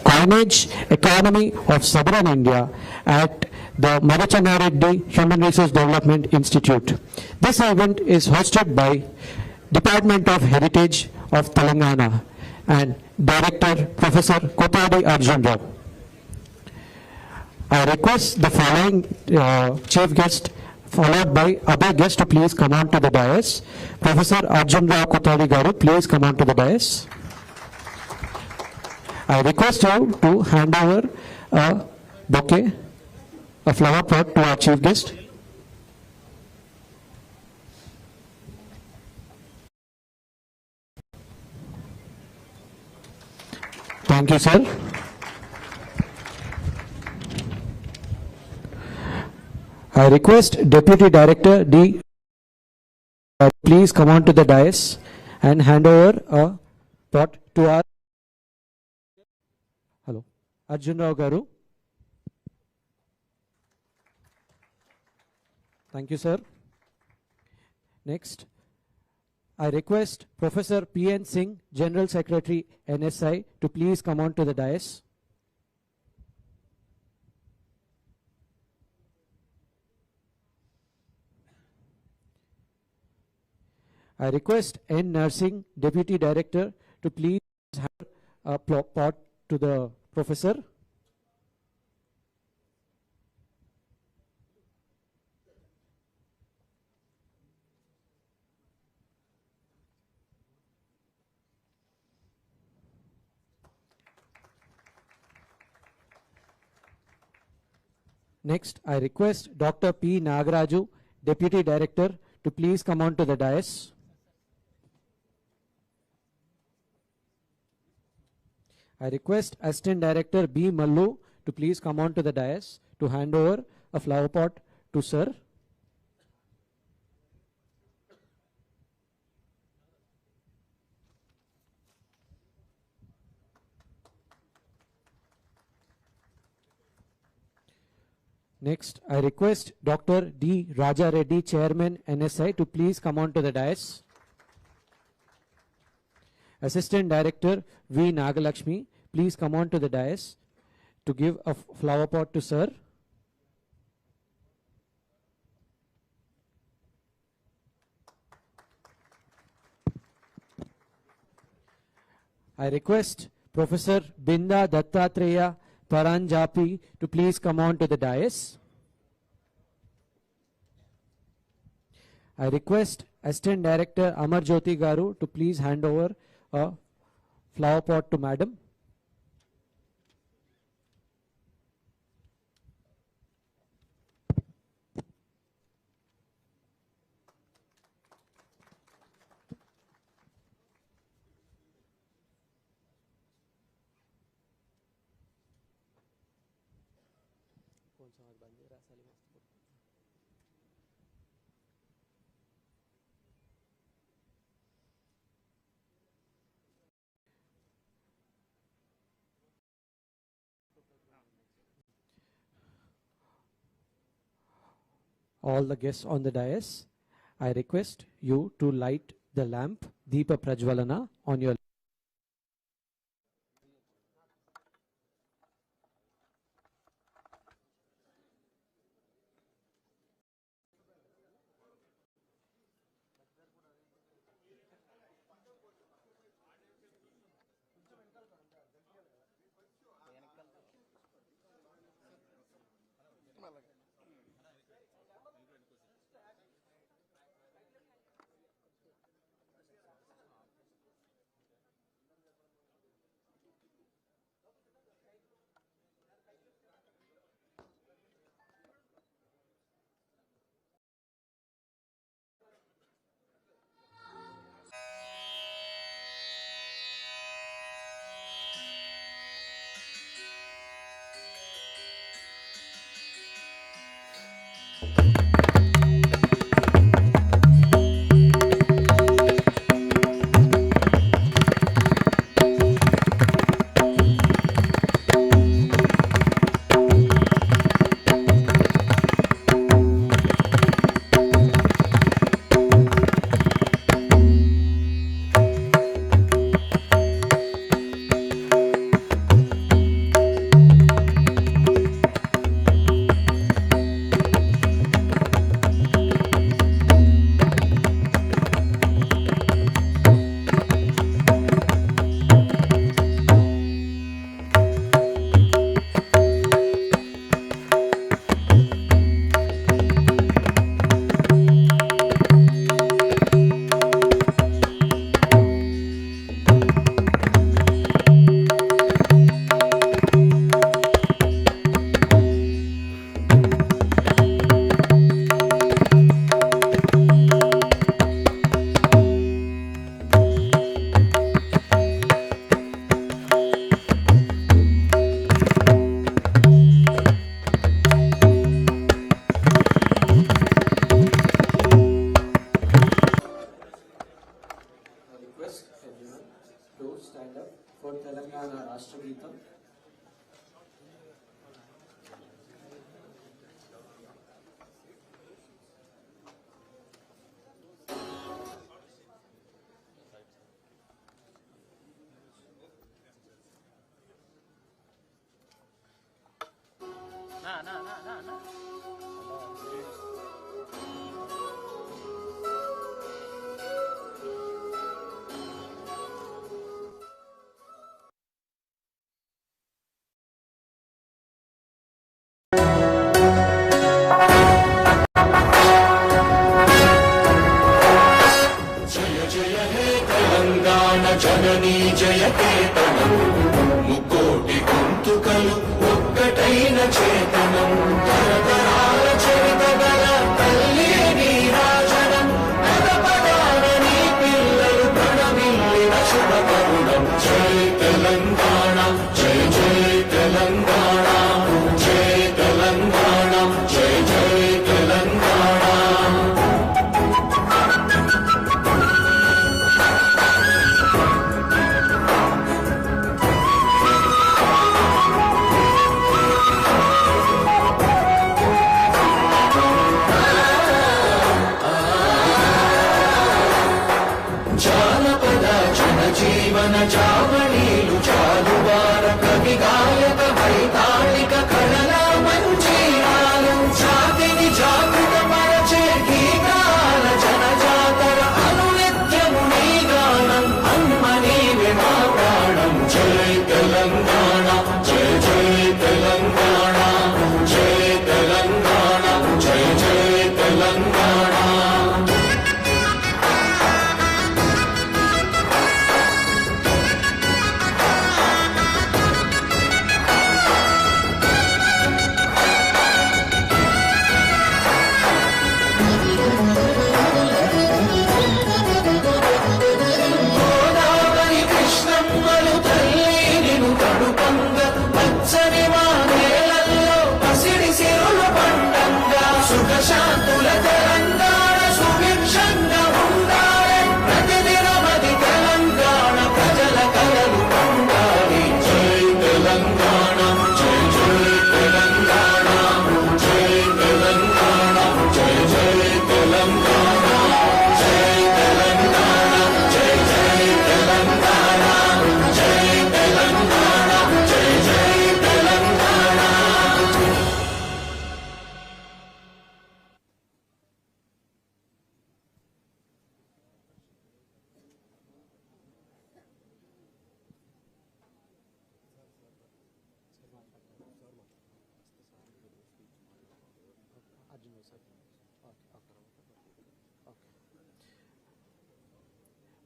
Coinage Economy of Southern India at the Madhachandra Reddy Human Resource Development Institute. This event is hosted by Department of Heritage of Telangana and Director Professor Kotadi Arjun Rao. I request the following chief guest followed by other guests to please come on to the dais. Professor Arjun Rao Kotadi Garu, please come on to the dais. I request you to hand over a bouquet, a flower pot to our chief guest. Thank you, sir. I request Deputy Director D. Please come on to the dais and hand over a pot to our Arjun Rao Garu. Thank you, sir. Next, I request Professor P.N. Singh, General Secretary, NSI, to please come on to the dais. I request N. Nursing, Deputy Director, to please have a pot to the Professor. Next, I request Dr. P. Nagaraju, Deputy Director, to please come on to the dais. I request Assistant Director B. Mallu to please come on to the dais to hand over a flower pot to Sir. Next, I request Dr. D. Raja Reddy, Chairman, NSI, to please come on to the dais. Assistant Director V. Nagalakshmi, please come on to the dais to give a flower pot to Sir. I request Professor Binda Dattatreya Paranjapi to please come on to the dais. I request Assistant Director Amar Jyoti Garu to please hand over a flower pot to Madam. All the guests on the dais, I request you to light the lamp Deepa Prajwalana on your వేడుకలు ఒక్కటైన చేతనం తరతరాల చరితగల తల్లి నీరాజనం పదపదాన నీ పిల్లలు ప్రణమిల్లిన శుభతరుణం జై తెలంగాణ జై జై తెలంగాణ జై తెలంగాణ జై జై తెలంగాణ. జానపద జనజీవన జావళీలు జాలువార కవి గాయక వైతాళిక కళల మంజీరాలు జాతిని జాగృత పరచే గీతాల జనజాతర అనునిత్యము నీ గానం అమ్మ నీవే మా ప్రాణం జై తెలంగాణ జై జై తెలంగాణ జై తెలంగాణ జై జై తెలంగాణ. గోదావరి కృష్ణమ్మలు తల్లి నిన్ను తడుపంగ పచ్చని మా నేలల్లో పసిడి సిరుల పండంగా సుఖశాంతుల తెలంగాణ సుభిక్షంగా ఉండాలి ప్రతిదినమది తెలంగాణ ప్రజల కలలు పండాలి జై తెలంగాణ జై జై తెలంగాణ జై తెలంగాణ జై జై తెలంగాణ జై తెలంగాణ జై జై తెలంగాణ జై తెలంగాణ జై జై Telangana.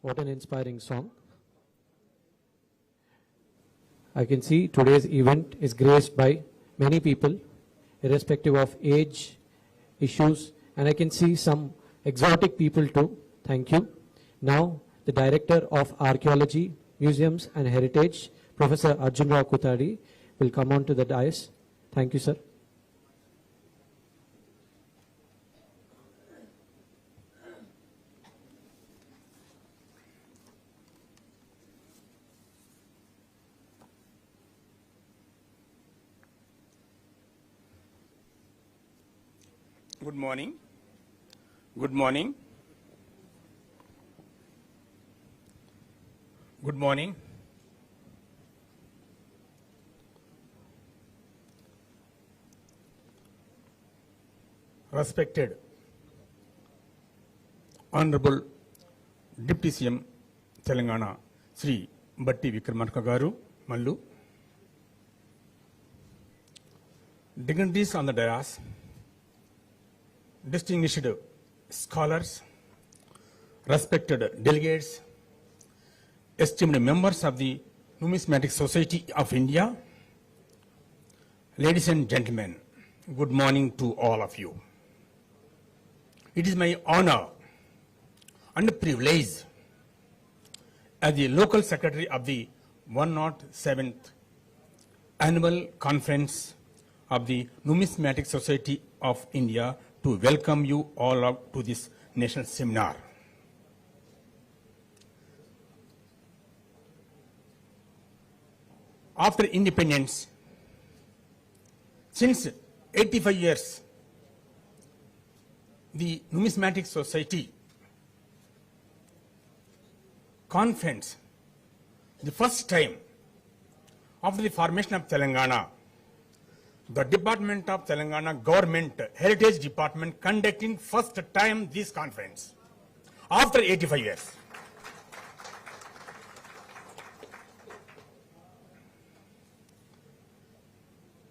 What an inspiring song. I can see today's event is graced by many people, irrespective of age, issues, and I can see some exotic people too. Thank you. Now, the Director of Archaeology, Museums and Heritage, Professor Arjun Rao Kutadi, will come on to the dais. Thank you, sir. Good morning. Good morning. Good morning. Respected Honorable Deputy CM Telangana Sri Bhatti Vikramarka Garu Mallu, dignitaries on the dais, distinguished scholars, respected delegates, esteemed members of the Numismatic Society of India, ladies and gentlemen, good morning to all of you. It is my honor and privilege as the local secretary of the 107th Annual Conference of the Numismatic Society of India to welcome you all up to this national seminar. After independence, since 85 years, the Numismatic Society conference, the first time after the formation of Telangana, the Department of Telangana Government Heritage Department conducting first time this conference after 85 years.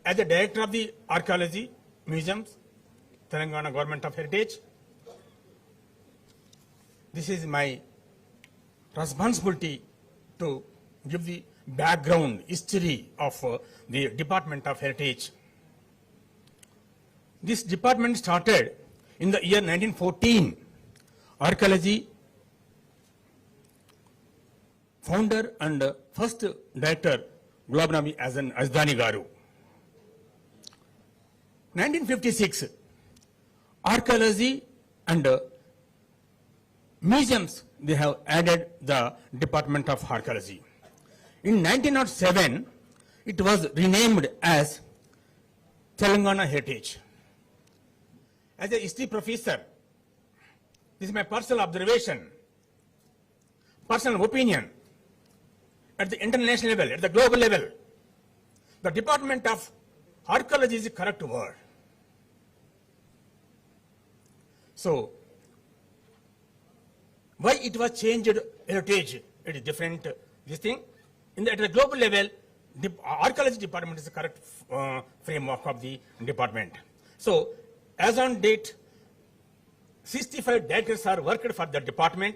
As the Director of the Archaeology, Museums, Telangana Government of Heritage, this is my responsibility to give the background history of the Department of Heritage. This department started in the year 1914. Archaeology founder and first director Gulab as an Azdani Garu. 1956, archaeology and museums, they have added the Department of Archaeology. In 1907, it was renamed as Telangana Heritage. As a history professor, this is my personal observation, personal opinion. At the international level, at the global level, the Department of Archaeology is the correct word. So, why it was changed heritage? It is different. This thing at the global level, the archaeology department is the correct framework of the department. So, as on date, 65 directors are worked for the department.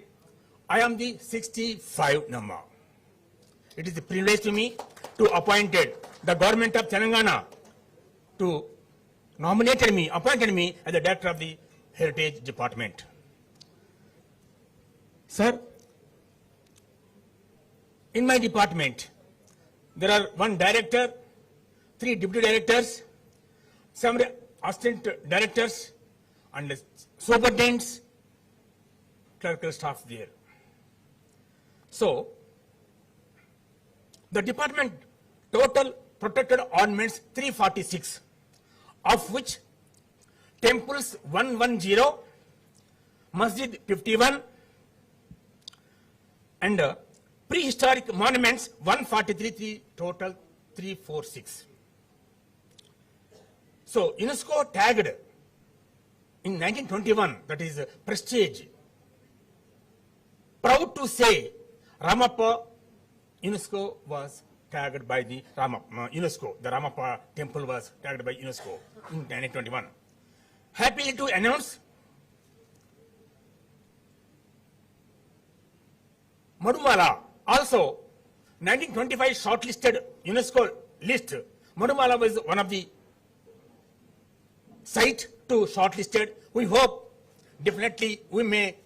I am the 65 number. It is a privilege to me to appointed the government of Telangana to appointed me as the director of the Heritage Department. Sir, in my department, there are 1 director, 3 deputy directors, 7 assistant directors, and superintendents, clerical staff there. So, the department total protected ornaments 346, of which temples 110, masjid 51, and prehistoric monuments 143, total 346. So UNESCO tagged in 1921, that is prestige. Proud to say, Ramappa UNESCO was tagged by the UNESCO. The Ramappa temple was tagged by UNESCO in 1921. Happy to announce Madumala also 1925 shortlisted UNESCO list. Madumala was one of the site to shortlisted. We hope definitely we may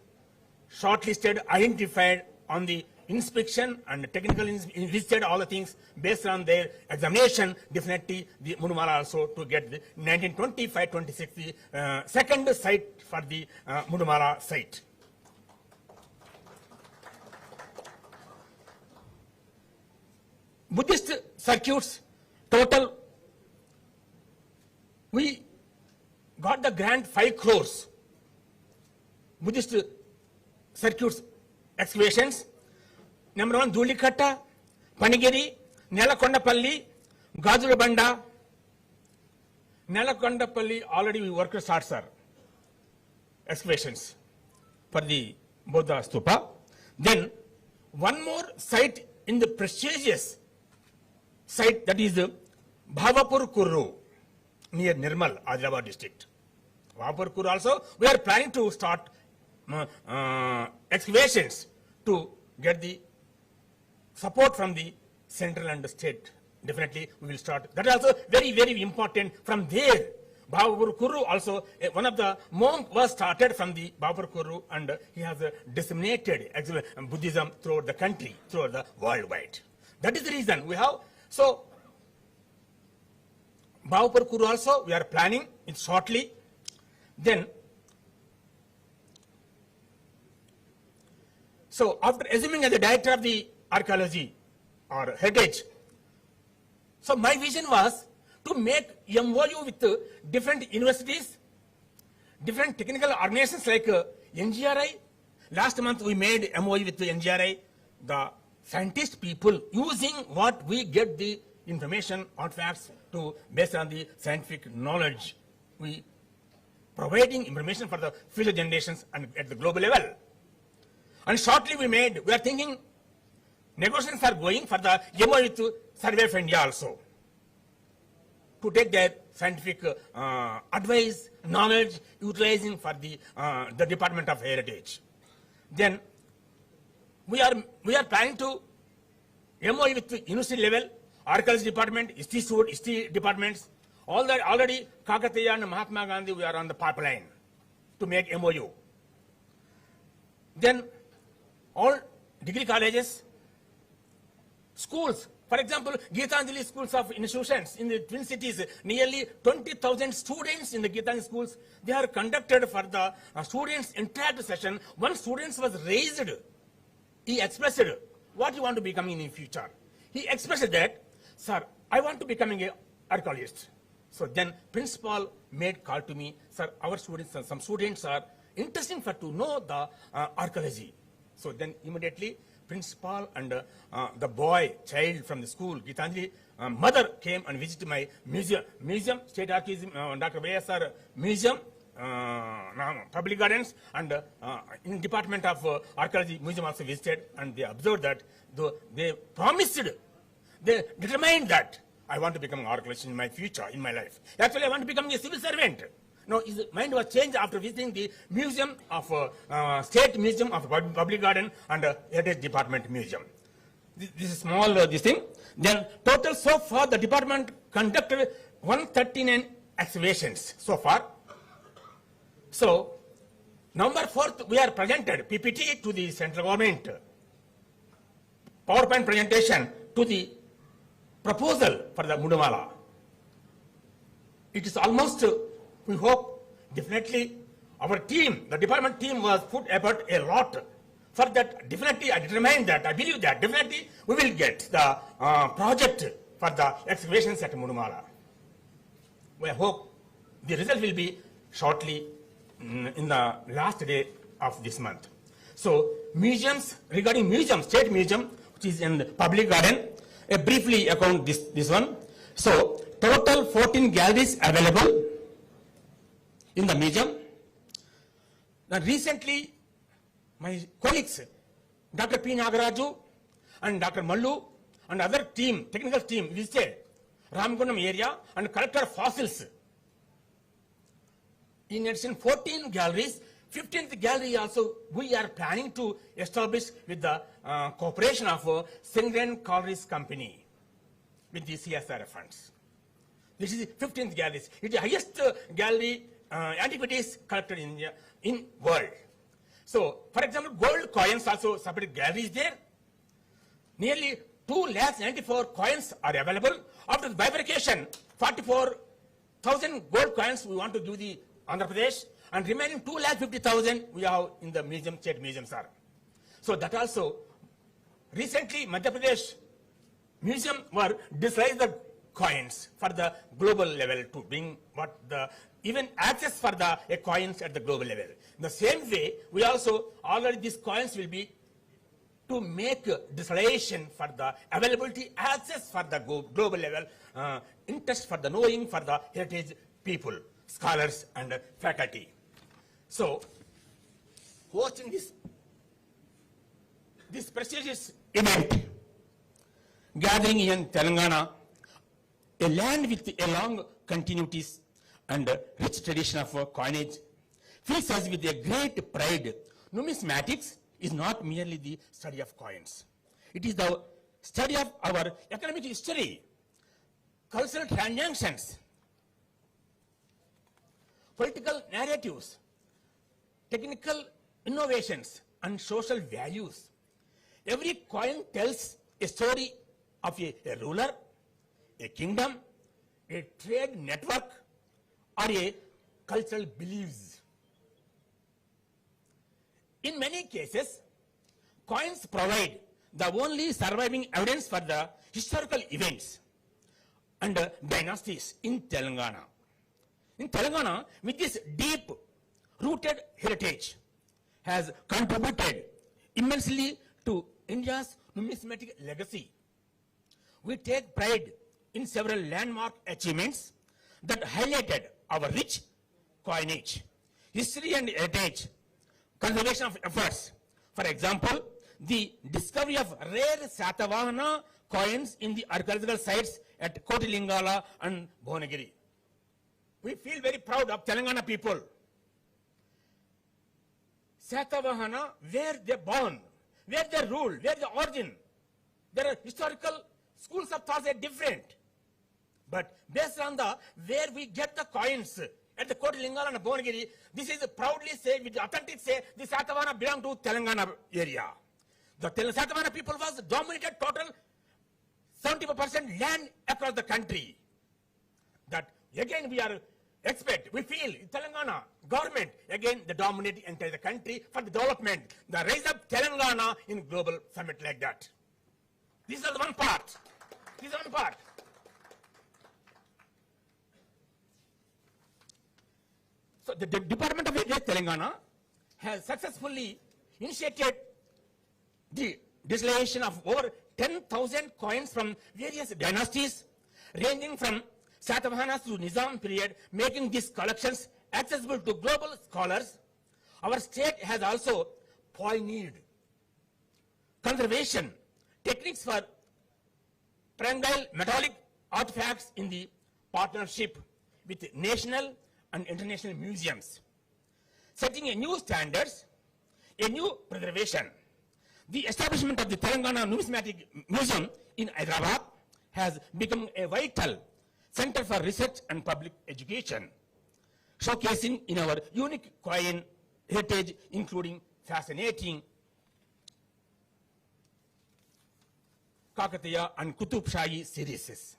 shortlisted, identified on the inspection and technical listed all the things based on their examination. Definitely the Mudumala also to get the 1925-26 the second site for the Mudumala site. Buddhist circuits total, we got the grant 5 crores. Buddhist circuits excavations. Number 1, Dhulikatta, Panigiri, Nelakondapalli, Gajulabanda. Nelakondapalli already we worked start, sir. Excavations for the Buddha Stupa. Then one more site in the prestigious site, that is Bhavapur Kurru near Nirmal, Adilabad district. Bhavapur Kurru also we are planning to start excavations to get the support from the central and the state. Definitely we will start. That is also very, very important. From there, Bhavapur Kurru also, one of the monk was started from the Bhavapur Kurru, and he has disseminated Buddhism throughout the country, throughout the worldwide. That is the reason we have. So, Bhavapur Kurru also we are planning it shortly. Then, so after assuming as the director of the archaeology or heritage, so my vision was to make MOU with different universities, different technical organizations like NGRI. Last month we made MOU with the NGRI, the scientist people using what we get the information, artifacts to based on the scientific knowledge. We providing information for the future generations and at the global level. And shortly we are thinking, negotiations are going for the MOU with Survey of India also, to take their scientific advice, knowledge, utilizing for the Department of Heritage. Then we are planning to MOU with university level, archaeology department, history departments, all that already Kakatiya and Mahatma Gandhi, we are on the pipeline to make MOU. Then all degree colleges, schools, for example, Geetanjali schools of institutions in the Twin Cities, nearly 20,000 students in the Geetanjali schools, they are conducted for the students' interact session. One student was raised, he expressed what you want to become in the future. He expressed that, sir, I want to become an archaeologist. So then principal made call to me, sir, our students, some students are interested for to know the archaeology. So then immediately principal and the child from the school, Geetanjali, mother came and visited my museum, State Archives, Dr. VSR Museum, Public Gardens, and in Department of Archaeology Museum also visited, and they observed that they promised, they determined that I want to become an archaeologist in my future, in my life. Actually, I want to become a civil servant. No, his mind was changed after visiting the museum of State Museum of Public Garden and Heritage Department Museum. This is small this thing. Then total so far the department conducted 139 excavations so far. So November 4th we are presented PPT to the central government, PowerPoint presentation to the proposal for the Mudumala. It is almost, we hope, definitely our team, the department team was put effort a lot. For that, definitely I determined that, I believe that, definitely we will get the project for the excavations at Mudumala. We hope the result will be shortly in the last day of this month. So museums, regarding museum, State Museum, which is in the Public Garden, briefly account this one. So total 14 galleries available in the museum. Now recently my colleagues Dr. P. Nagaraju and Dr. Mallu and other team, technical team visited Ramgundam area and collected fossils. In addition, 14 galleries, 15th gallery also we are planning to establish with the cooperation of Singren Collieries Company with the CSR funds. This is 15th galleries. It is the highest gallery antiquities collected in world. So, for example, gold coins also separate galleries there. Nearly 294,000 coins are available. After the bifurcation, 44,000 gold coins we want to give the Andhra Pradesh, and remaining 250,000 we have in the museum, State Museum, sir. So that also, recently Madhya Pradesh Museum were decided the coins for the global level to bring what the even access for the coins at the global level. In the same way, we also already these coins will be to make distillation for the availability access for the global level, interest for the knowing for the heritage people, scholars and faculty. So, hosting this prestigious event, gathering in Telangana, a land with a long continuities and rich tradition of coinage, fills us with a great pride. Numismatics is not merely the study of coins. It is the study of our economic history, cultural transactions, political narratives, technical innovations, and social values. Every coin tells a story of a ruler, a kingdom, a trade network, or a cultural beliefs. In many cases, coins provide the only surviving evidence for the historical events and dynasties in Telangana. In Telangana, with this deep-rooted heritage, has contributed immensely to India's numismatic legacy. We take pride in several landmark achievements that highlighted our rich coinage, history and heritage, conservation of efforts. For example, the discovery of rare Satavahana coins in the archaeological sites at Kotilingala and Bhuvanagiri. We feel very proud of Telangana people. Satavahana, where they born, where they ruled, where the origin. Their historical schools of thought are different. But based on the where we get the coins at the Kotilingal and Bhuvanagiри, this is proudly said with authentic say the Satavahana belong to Telangana area. The Satavahana people was dominated total 75% land across the country. That again we feel Telangana government again the dominating entire the country for the development, the rise of Telangana in global summit like that. This is the one part. This is one part. So the Department of Heritage Telangana has successfully initiated the distillation of over 10,000 coins from various dynasties ranging from Satavahanas to Nizam period, making these collections accessible to global scholars. Our state has also pioneered conservation techniques for perennial metallic artifacts in the partnership with national and international museums, setting a new standards, a new preservation. The establishment of the Telangana Numismatic Museum in Hyderabad has become a vital center for research and public education, showcasing in our unique coin heritage, including fascinating Kakatiya and Qutub Shahi series.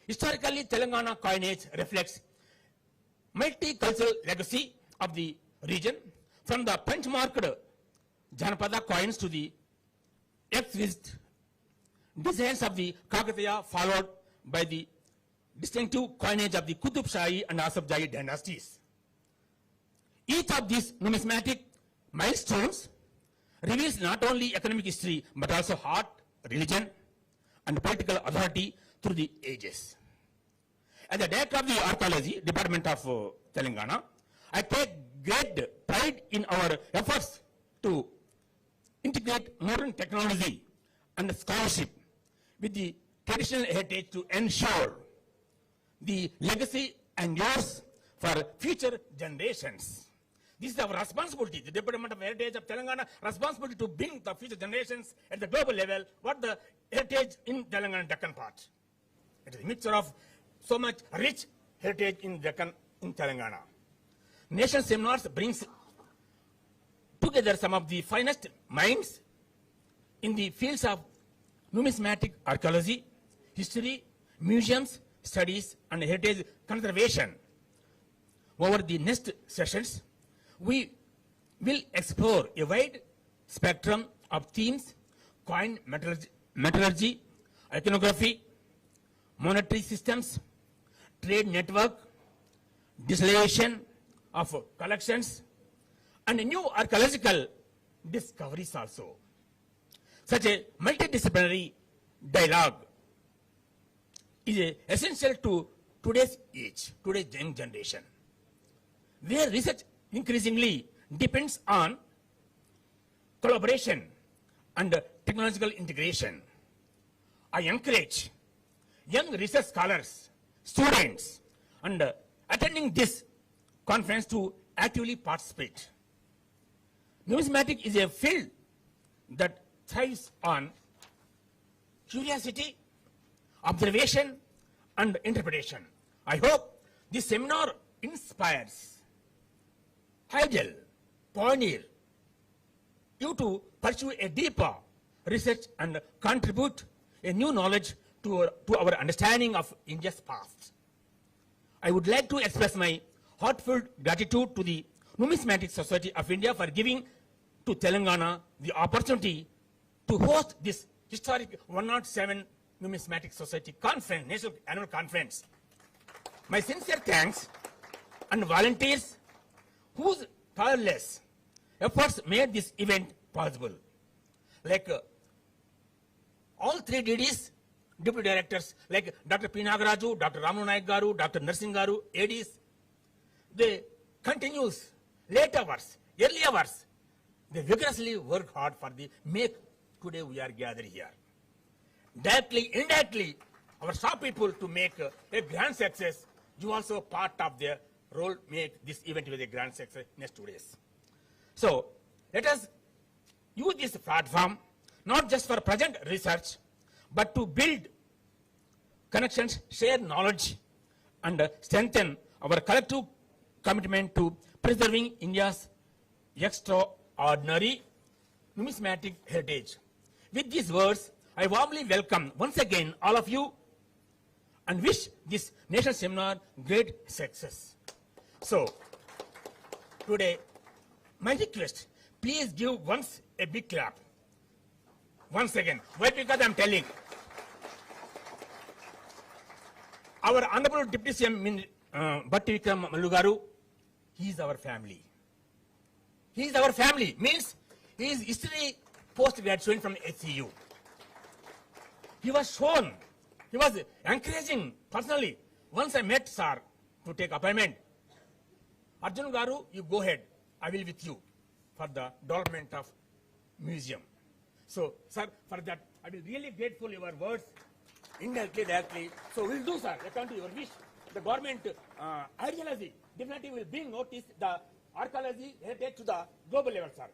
Historically, Telangana coinage reflects multicultural legacy of the region, from the punch-marked Janapada coins to the exquisite designs of the Kakatiya, followed by the distinctive coinage of the Qutub Shahi and Asafjahi dynasties. Each of these numismatic milestones reveals not only economic history but also art, religion, and political authority through the ages. As the director of the archaeology department of Telangana, I take great pride in our efforts to integrate modern technology and scholarship with the traditional heritage to ensure the legacy endures for future generations. This is our responsibility, the Department of Heritage of Telangana, responsibility to bring the future generations at the global level what the heritage in Telangana Deccan part. It is a mixture of so much rich heritage in Deccan, in Telangana. Nation seminars brings together some of the finest minds in the fields of numismatic archaeology, history, museums, studies, and heritage conservation. Over the next sessions, we will explore a wide spectrum of themes: coin metallurgy, iconography, monetary systems, trade network, distillation of collections, and new archaeological discoveries also. Such a multidisciplinary dialogue is essential to today's age, today's young generation, where research increasingly depends on collaboration and technological integration. I encourage young research scholars, students, and attending this conference to actively participate. Numismatic is a field that thrives on curiosity, observation, and interpretation. I hope this seminar inspires, idle, pioneer you to pursue a deeper research and contribute a new knowledge to our understanding of India's past. I would like to express my heartfelt gratitude to the Numismatic Society of India for giving to Telangana the opportunity to host this historic 107 Numismatic Society Conference, National Annual Conference. My sincere thanks and volunteers whose tireless efforts made this event possible. Like all three DDs, deputy directors, like Dr. P. Nagaraju, Dr. Ramu Naik Garu, Dr. Narsingh Garu, ADs, they continues late hours, early hours. They vigorously work hard for the make today we are gathered here. Directly, indirectly, our staff people to make a grand success. You also part of their role make this event with a grand success next 2 days. So let us use this platform not just for present research but to build connections, share knowledge, and strengthen our collective commitment to preserving India's extraordinary numismatic heritage. With these words, I warmly welcome once again all of you and wish this national seminar great success. So, today, my request, please give once a big clap. Once again. Why? Because I am telling. Our Honorable Deputy CM Bhatti Vikramarka, he is our family. He is our family, means he is history post-graduate from HCU. He was shown, he was encouraging personally. Once I met sir to take appointment. Arjun Garu, you go ahead. I will with you for the development of museum. So, sir, for that, I will really grateful your words, indirectly, directly. So, we'll do, sir, according to your wish. The government ideology definitely will bring notice the archaeology heritage to the global level, sir.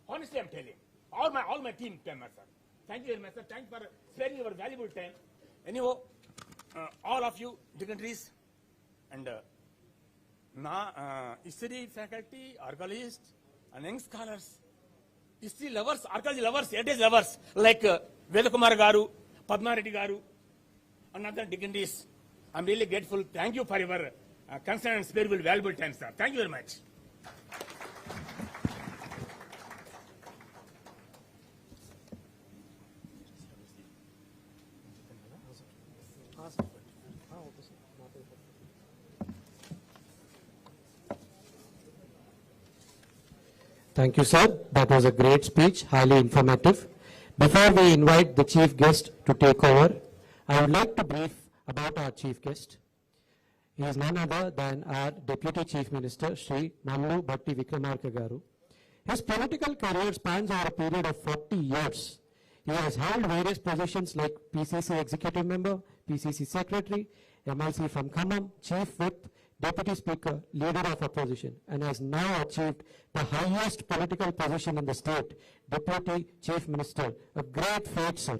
Honestly, I'm telling. All my team members, sir. Thank you very much, sir. Thank you for sparing your valuable time. Anyhow, all of you dignitaries and history faculty, archaeologists, and young scholars, history lovers, archaeology lovers, heritage lovers like Vikramarka Garu, Padma Reddy Garu, and other dignitaries. I'm really grateful. Thank you for your concern and spare valuable time, sir. Thank you very much. Thank you, sir. That was a great speech, highly informative. Before we invite the chief guest to take over, I would like to brief about our chief guest. He is none other than our Deputy Chief Minister, Shri Nallu Bhatti Vikramarka Garu. His political career spans over a period of 40 years. He has held various positions like PCC Executive Member, PCC Secretary, MLC from Khammam, Chief Whip, Deputy Speaker, Leader of Opposition, and has now achieved the highest political position in the state, Deputy Chief Minister. A great feat, sir.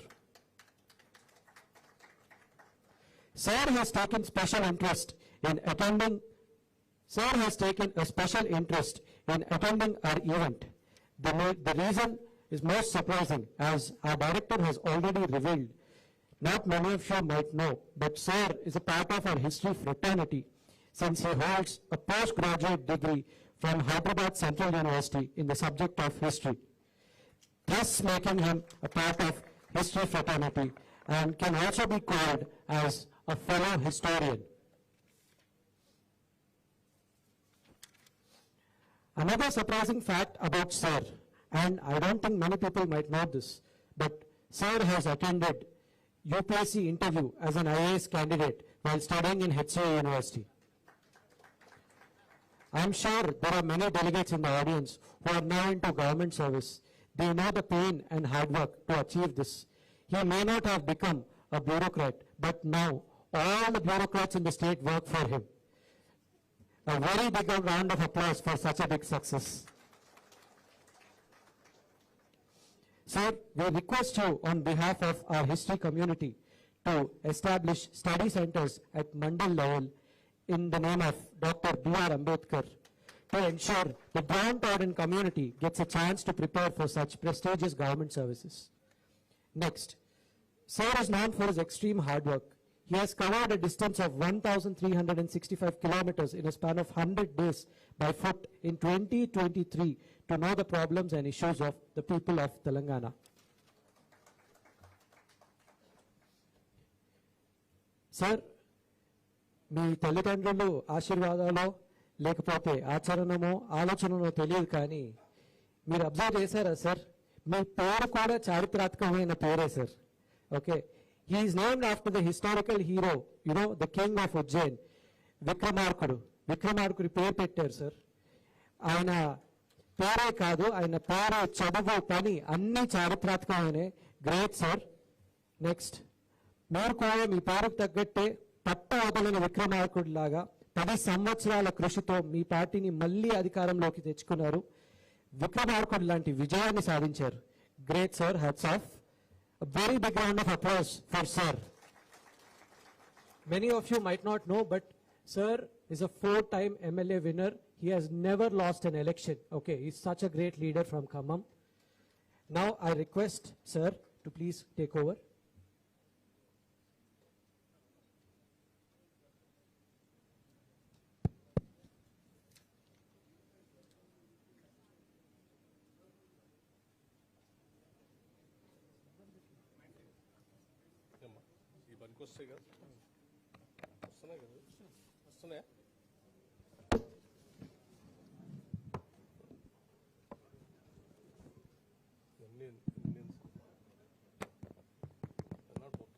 Sir has taken special interest in attending. Sir has taken a special interest in attending our event. The reason is most surprising, as our director has already revealed. Not many of you might know, but sir is a part of our history fraternity, since he holds a postgraduate degree from Hyderabad Central University in the subject of history, thus making him a part of history fraternity and can also be called as a fellow historian. Another surprising fact about sir, and I don't think many people might know this, but sir has attended UPSC interview as an IAS candidate while studying in HCA University. I am sure there are many delegates in the audience who are now into government service. They know the pain and hard work to achieve this. He may not have become a bureaucrat, but now all the bureaucrats in the state work for him. A very big round of applause for such a big success. Sir, we request you on behalf of our history community to establish study centers at Mandal level in the name of Dr. B.R. Ambedkar to ensure the downtrodden community gets a chance to prepare for such prestigious government services. Next, sir is known for his extreme hard work. He has covered a distance of 1,365 kilometers in a span of 100 days by foot in 2023 to know the problems and issues of the people of Telangana. Sir, మీ తల్లిదండ్రులు ఆశీర్వాదాలు లేకపోతే ఆచరణమో ఆలోచనలో తెలియదు కానీ మీరు observe చేశారా sir, మీ పేరు కూడా చారిత్రాత్మకమైన పేరే sir. Okay, he is named after the historical hero, the king of Ujjain, విక్రమార్కుడి పేరు పెట్టారు సార్. ఆయన పేరే కాదు, ఆయన పేరు, చదువు, పని అన్ని చారిత్రాత్మకమైన. Great sir. నెక్స్ట్, మీరు కూడా మీ పేరుకు తగ్గట్టే పట్ట వదలని విక్రమార్కుడి లాగా 10 సంవత్సరాల కృషితో మీ పార్టీని మళ్ళీ అధికారంలోకి తెచ్చుకున్నారు. విక్రమార్కుడు లాంటి విజయాన్ని సాధించారు. Great sir, hats off. A very big round of applause for Sir. Many of you might not know, but Sir is a 4-time MLA winner. He has never lost an election. Okay, he's such a great leader from Khammam. Now I request Sir to please take over. ఈ పనికి వస్తాయి కదా వస్తున్నాయి కదా వస్తున్నాయా not okay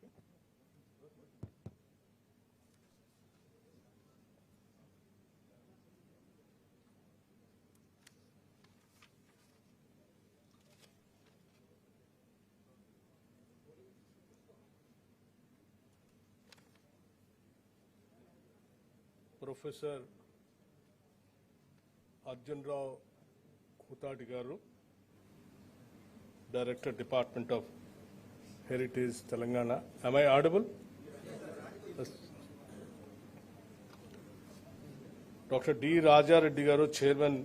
professor Arjun రావు కూతాటి గారు, Director, Department of Heritage, Telangana. Am I audible? Yes. Dr. D. Raja Reddy garu, Chairman,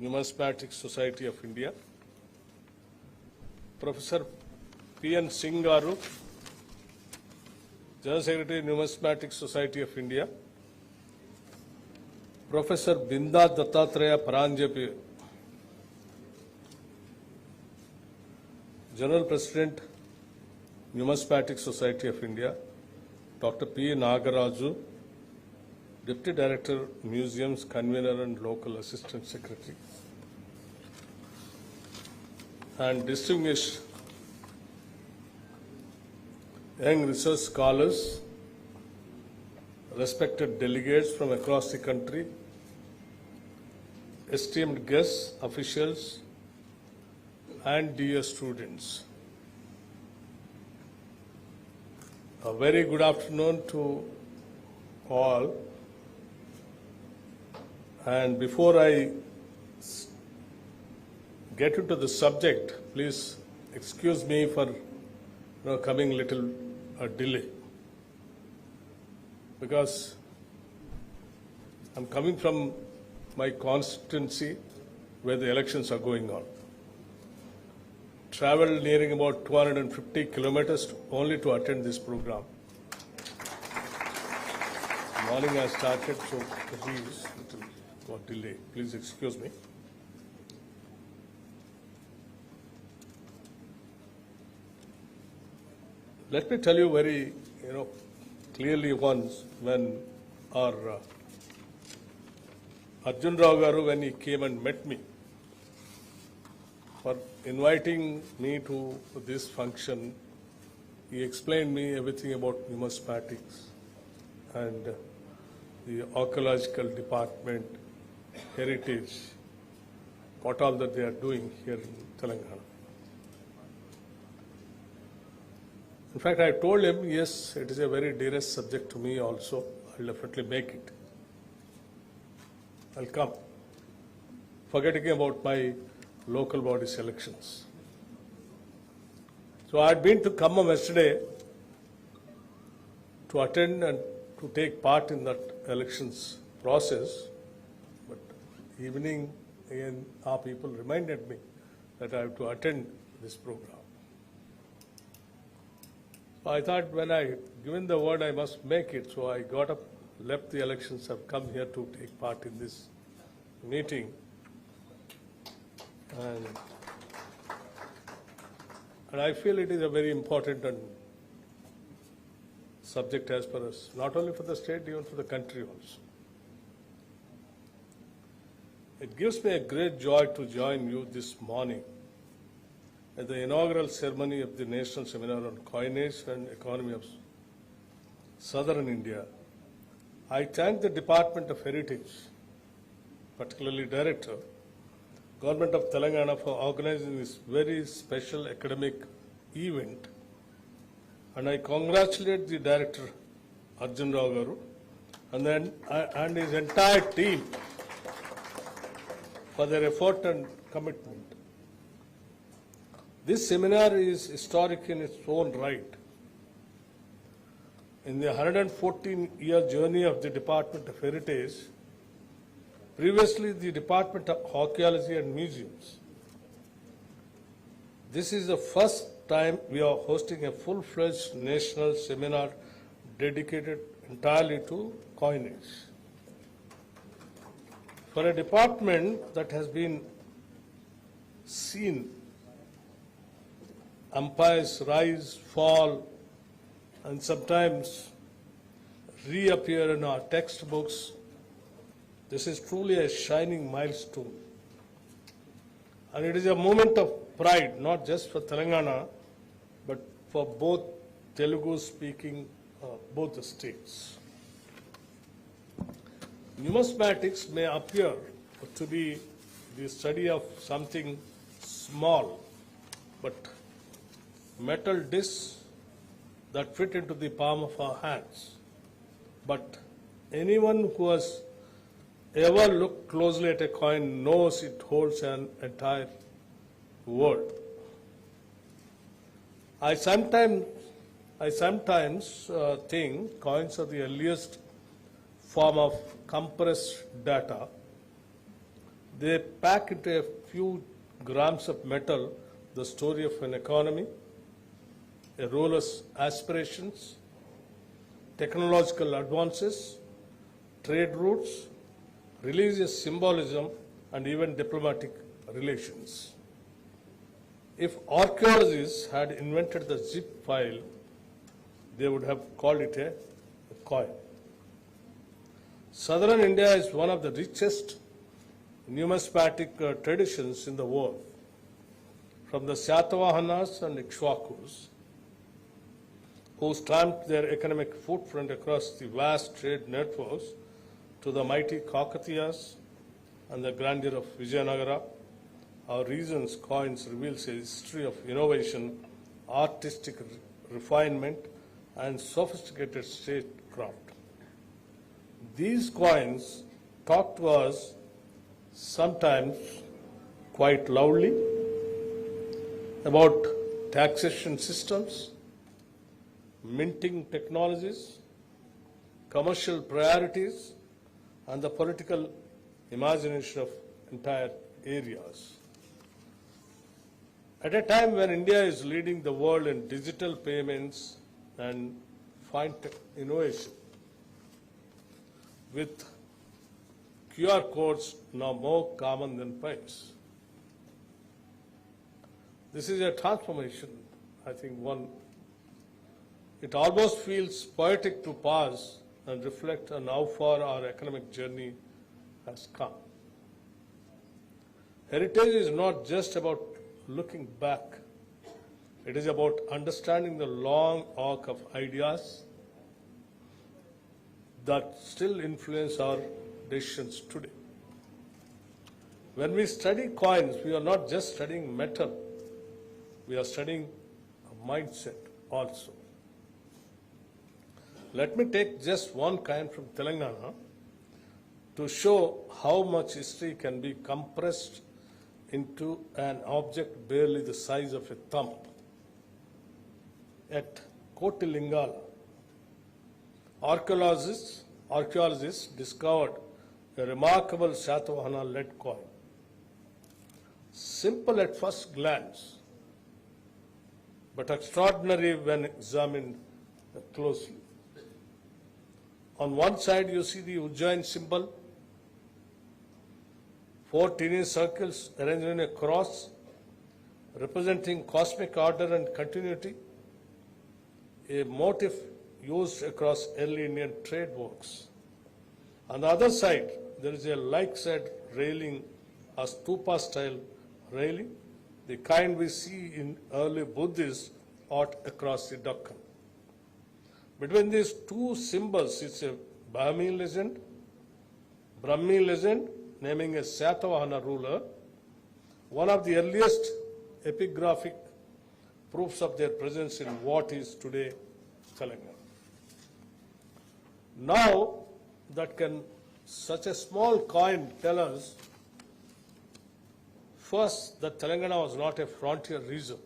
Numismatic Society of India. Professor P. N. Singh garu, General Secretary, Numismatic Society of India. Professor Binda Dattatreya Paranjapi, General President, Numismatic Society of India. Dr. P. Nagaraju, Deputy Director, Museums, Convener and Local Assistant Secretary. And distinguished young research scholars, respected delegates from across the country, esteemed guests, officials, and dear students. A very good afternoon to all. And before I get into the subject, please excuse me for coming little delay, because I'm coming from my constituency where the elections are going on. Traveled nearing about 250 kilometers only to attend this program. Morning I started, so please got delay. Please excuse me. Let me tell you very, clearly once when our Arjun Rao garu, when he came and met me for inviting me to this function, he explained me everything about numismatics and the archaeological department, heritage, what all that they are doing here in Telangana. In fact, I told him, yes, it is a very dearest subject to me also. I'll definitely make it. I'll come. Forgetting about my local body elections. So I had been to Khammam yesterday to attend and to take part in that elections process. But evening, again, our people reminded me that I have to attend this program. I thought when I given the word I must make it, so I got up, left the elections, have come here to take part in this meeting. And I feel it is a very important and subject as per us, not only for the state, even for the country also. It gives me a great joy to join you this morning at the inaugural ceremony of the National Seminar on Coinage and Economy of Southern India. I thank the Department of Heritage, particularly Director, Government of Telangana for organizing this very special academic event. And I congratulate the Director, Arjun Rao garu, and his entire team for their effort and commitment. This seminar is historic in its own right. In the 114-year journey of the Department of Heritage, previously the Department of Archaeology and Museums, this is the first time we are hosting a full-fledged national seminar dedicated entirely to coinage. For a department that has been seen empires rise, fall, and sometimes reappear in our textbooks, this is truly a shining milestone. And it is a moment of pride, not just for Telangana, but for both Telugu-speaking, both the states. Numismatics may appear to be the study of something small, but metal discs that fit into the palm of our hands. But anyone who has ever looked closely at a coin knows it holds an entire world. I sometimes think coins are the earliest form of compressed data. They pack into a few grams of metal the story of an economy, a ruler's aspirations, technological advances, trade routes, religious symbolism, and even diplomatic relations. If archaeologists had invented the zip file, they would have called it a coin. Southern India is one of the richest numismatic traditions in the world. From the Satavahanas and Ikshwakus, who stamped their economic footprint across the vast trade networks, to the mighty Kakatiyas and the grandeur of Vijayanagara, our region's coins reveals a history of innovation, artistic refinement, and sophisticated statecraft. These coins talk to us sometimes quite loudly about taxation systems, minting technologies, commercial priorities, and the political imagination of entire areas. At a time when India is leading the world in digital payments and fintech innovation, with QR codes now more common than PINs. This is a transformation, I think it almost feels poetic to pause and reflect on how far our economic journey has come. Heritage is not just about looking back. It is about understanding the long arc of ideas that still influence our decisions today. When we study coins, we are not just studying metal, we are studying a mindset also. Let me take just one coin from Telangana to show how much history can be compressed into an object barely the size of a thumb. At Kotilingala, archaeologists discovered a remarkable Satavahana lead coin. Simple at first glance, but extraordinary when examined closely. On one side, you see the Ujjain symbol, 4 tiny circles arranged in a cross, representing cosmic order and continuity, a motif used across early Indian trade works. On the other side, there is a like-side railing, a stupa-style railing, the kind we see in early Buddhist art across the Deccan. Between these two symbols is a Brahmi legend naming a Satavahana ruler, one of the earliest epigraphic proofs of their presence in what is today Telangana. Now, that can such a small coin tell us, first, that Telangana was not a frontier region.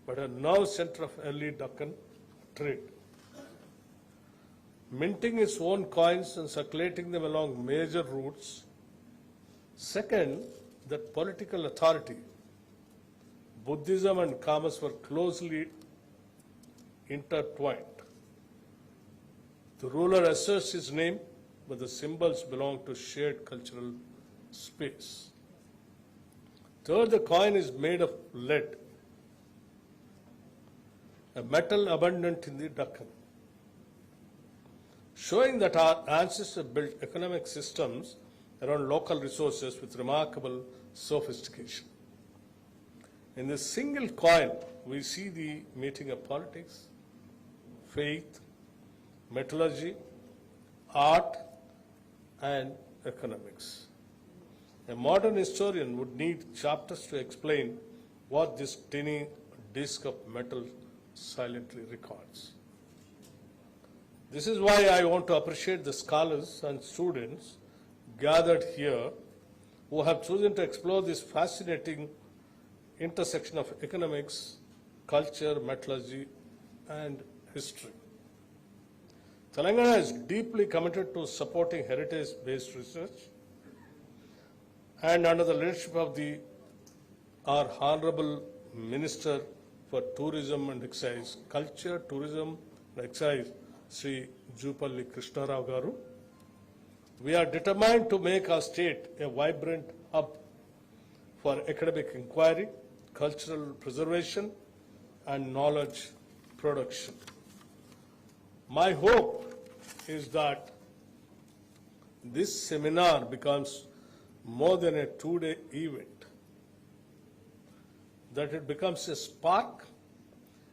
but a nerve center of early Deccan trade. Minting its own coins and circulating them along major routes. Second, that political authority, Buddhism and commerce were closely intertwined. The ruler asserts his name, but the symbols belong to shared cultural space. Third, the coin is made of lead, a metal abundant in the Deccan, showing that our ancestors built economic systems around local resources with remarkable sophistication. In this single coin, we see the meeting of politics, faith, metallurgy, art, and economics. A modern historian would need chapters to explain what this tiny disc of metal silently records. This is why I want to appreciate the scholars and students gathered here who have chosen to explore this fascinating intersection of economics, culture, metallurgy, and history. Telangana is deeply committed to supporting heritage-based research, and under the leadership of our Honorable Minister for Tourism and Excise, Culture, Tourism and Excise, Sri Jupalli Krishnarao Garu, we are determined to make our state a vibrant hub for academic inquiry, cultural preservation, and knowledge production. My hope is that this seminar becomes more than a two-day event, that it becomes a spark,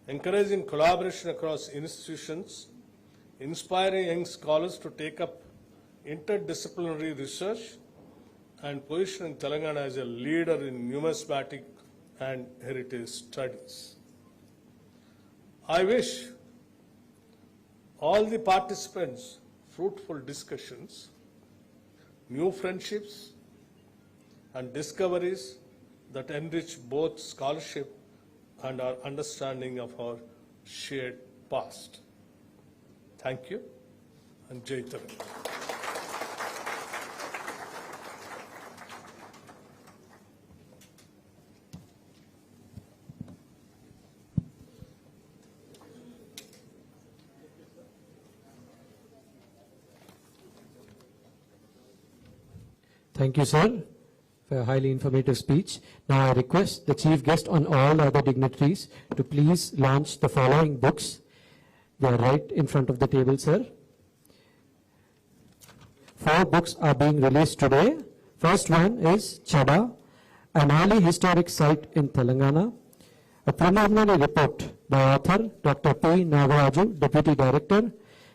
encouraging collaboration across institutions, inspiring young scholars to take up interdisciplinary research, and positioning Telangana as a leader in numismatic and heritage studies. I wish all the participants fruitful discussions, new friendships, and discoveries that enrich both scholarship and our understanding of our shared past. Thank you, and Jai Telangana. Thank you, sir, for a highly informative speech. Now I request the chief guest and all other dignitaries to please launch the following books. They are right in front of the table, sir. 4 books are being released today. First one is Chada, an early historic site in Telangana. A preliminary report by author Dr. P. Nagaraju, Deputy Director.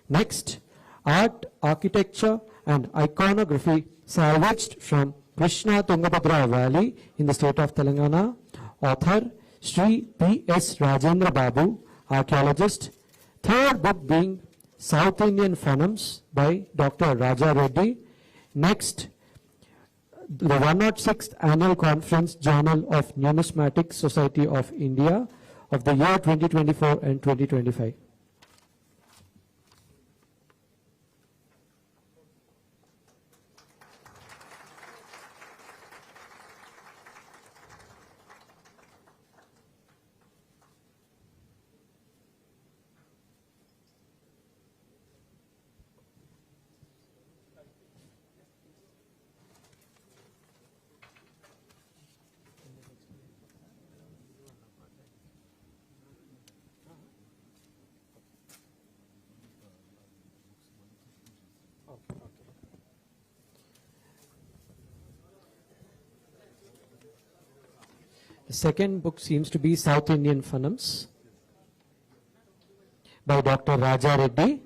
Next, Art, Architecture and Iconography salvaged from Krishna Tungabhadra Valley in the state of Telangana. Author Sri P.S. Rajendra Babu, archaeologist. Third book being South Indian Phonemes by Dr. Raja Reddy. Next, the 106th Annual Conference Journal of Numismatic Society of India of the year 2024 and 2025. The second book seems to be South Indian Phonemes by Dr. Raja Reddy.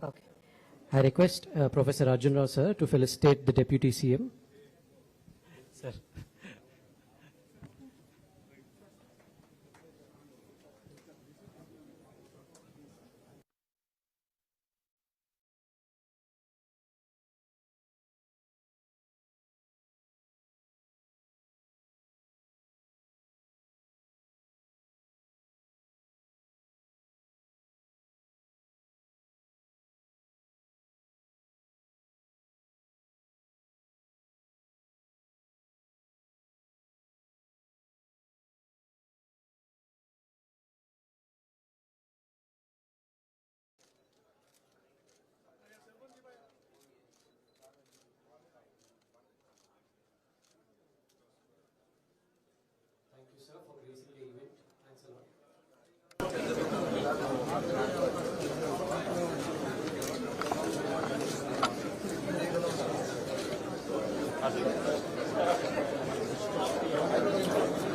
Okay. I request Professor Arjun Rao sir to felicitate the Deputy CM. Sir.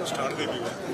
Start the